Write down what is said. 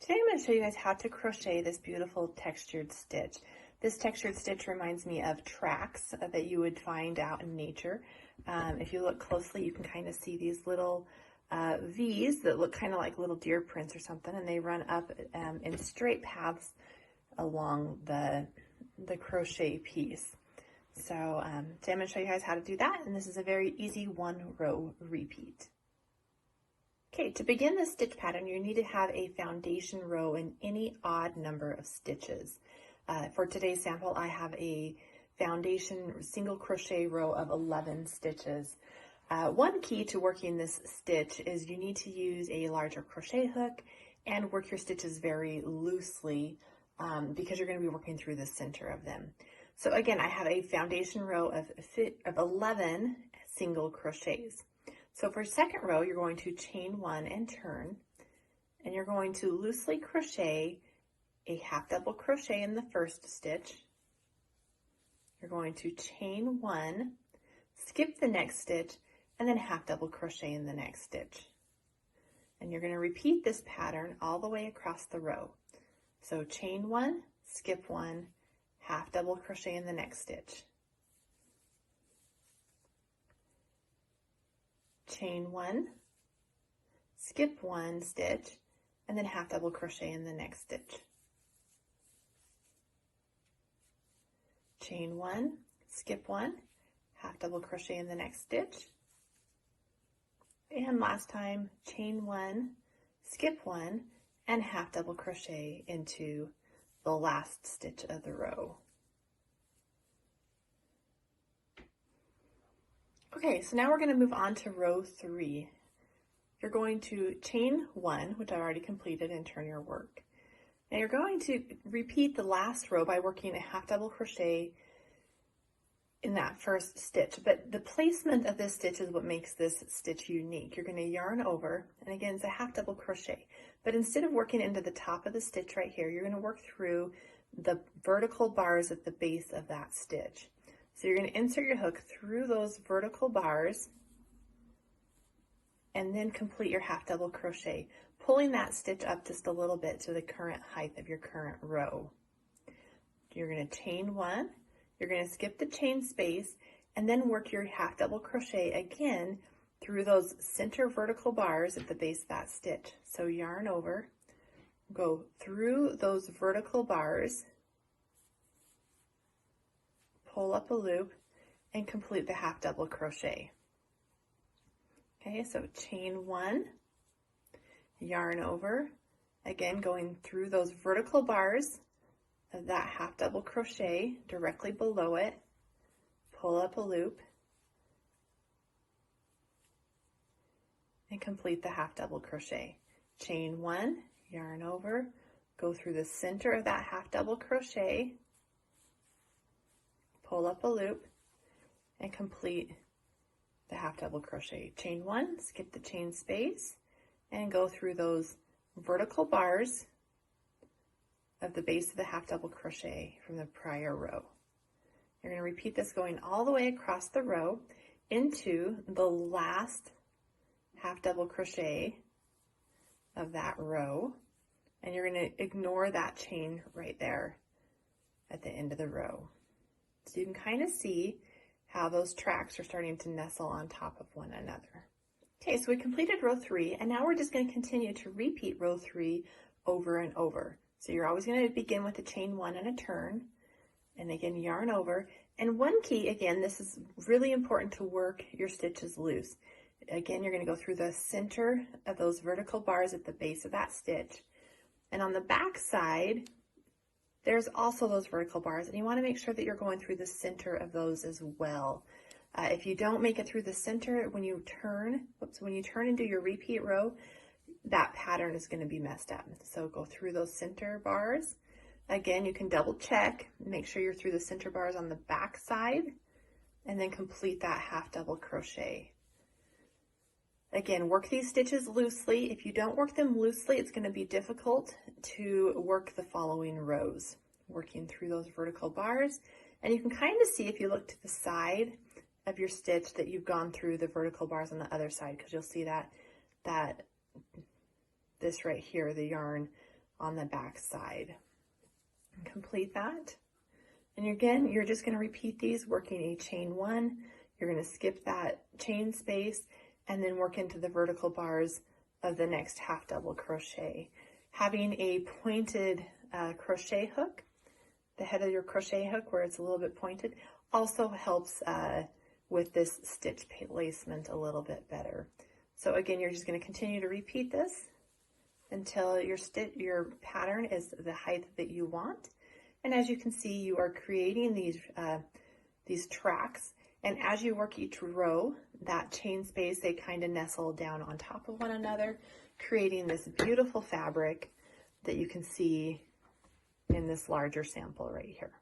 Today I'm going to show you guys how to crochet this beautiful textured stitch. This textured stitch reminds me of tracks that you would find out in nature. If you look closely, you can kind of see these little V's that look kind of like little deer prints or something, and they run up in straight paths along the crochet piece. So today I'm going to show you guys how to do that, and this is a very easy one row repeat. Okay, to begin this stitch pattern, you need to have a foundation row in any odd number of stitches. For today's sample, I have a foundation single crochet row of 11 stitches. One key to working this stitch is you need to use a larger crochet hook and work your stitches very loosely because you're going to be working through the center of them. So again, I have a foundation row of 11 single crochets. So for second row, you're going to chain one and turn, and you're going to loosely crochet a half double crochet in the first stitch. You're going to chain one, skip the next stitch, and then half double crochet in the next stitch. And you're going to repeat this pattern all the way across the row. So chain one, skip one, half double crochet in the next stitch. Chain one, skip one stitch, and then half double crochet in the next stitch. Chain one, skip one, half double crochet in the next stitch. And last time, chain one, skip one, and half double crochet into the last stitch of the row. Okay, so now we're going to move on to row 3. You're going to chain one, which I already completed, and turn your work. Now you're going to repeat the last row by working a half double crochet in that first stitch, but the placement of this stitch is what makes this stitch unique. You're going to yarn over, and again, it's a half double crochet, but instead of working into the top of the stitch right here, you're going to work through the vertical bars at the base of that stitch. So you're going to insert your hook through those vertical bars and then complete your half double crochet, pulling that stitch up just a little bit to the current height of your current row. You're going to chain one, you're going to skip the chain space, and then work your half double crochet again through those center vertical bars at the base of that stitch. So yarn over, go through those vertical bars, pull up a loop, and complete the half double crochet. Okay, so chain one, yarn over, again going through those vertical bars of that half double crochet directly below it, pull up a loop, and complete the half double crochet. Chain one, yarn over, go through the center of that half double crochet, pull up a loop, and complete the half double crochet. Chain one, skip the chain space, and go through those vertical bars of the base of the half double crochet from the prior row. You're going to repeat this going all the way across the row into the last half double crochet of that row, and you're going to ignore that chain right there at the end of the row. So you can kind of see how those tracks are starting to nestle on top of one another. Okay, so we completed row 3, and now we're just going to continue to repeat row 3 over and over. So you're always going to begin with a chain one and a turn, and again yarn over. And one key, again, this is really important to work your stitches loose. Again, you're going to go through the center of those vertical bars at the base of that stitch, and on the back side, there's also those vertical bars, and you want to make sure that you're going through the center of those as well. If you don't make it through the center, when you turn and do your repeat row, that pattern is going to be messed up. So go through those center bars. Again, you can double check, make sure you're through the center bars on the back side, and then complete that half double crochet. Again, work these stitches loosely. If you don't work them loosely, it's going to be difficult to work the following rows, working through those vertical bars. And you can kind of see if you look to the side of your stitch that you've gone through the vertical bars on the other side, because you'll see that this right here, the yarn on the back side. And complete that. And again, you're just going to repeat these, working a chain 1. You're going to skip that chain space and then work into the vertical bars of the next half double crochet. Having a pointed crochet hook, the head of your crochet hook where it's a little bit pointed, also helps with this stitch placement a little bit better. So again, you're just going to continue to repeat this until your pattern is the height that you want. And as you can see, you are creating these tracks. And as you work each row, that chain space, they kind of nestle down on top of one another, creating this beautiful fabric that you can see in this larger sample right here.